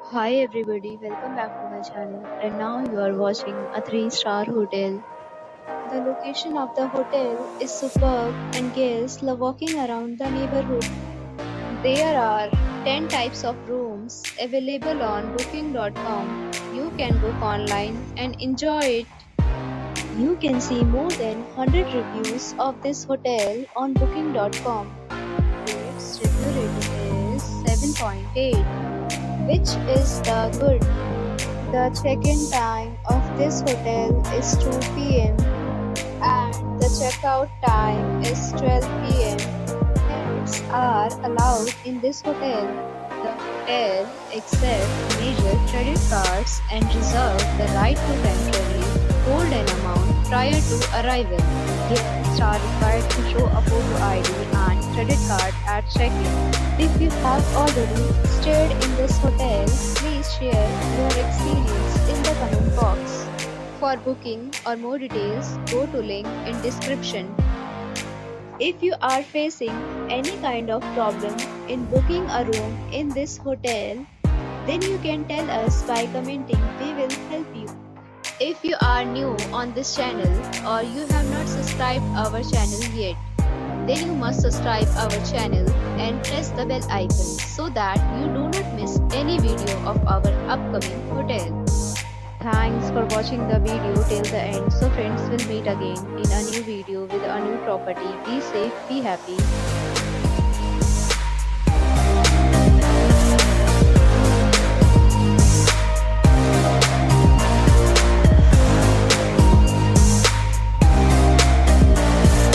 Hi everybody, welcome back to my channel and now you are watching a 3-star hotel. The location of the hotel is superb and guests love walking around the neighborhood. There are 10 types of rooms available on booking.com. You can book online and enjoy it. You can see more than 100 reviews of this hotel on booking.com. Its review rating is 7.8, which is the good. The check-in time of this hotel is 2 p.m. and the checkout time is 12 p.m. Pets are allowed in this hotel. The hotel accepts major credit cards and reserves the right to temporarily hold an amount prior to arrival. Guests are required to show a photo ID and credit card at check-in. If you have already stayed in this hotel, please share your experience in the comment box. For booking or more details, go to link in description. If you are facing any kind of problem in booking a room in this hotel, then you can tell us by commenting. We will help you. If you are new on this channel or you have not subscribed our channel yet, then you must subscribe our channel and press the bell icon so that you do not miss any video of our upcoming hotel. Thanks for watching the video till the end. So friends, will meet again in a new video with a new property. Be safe, be happy.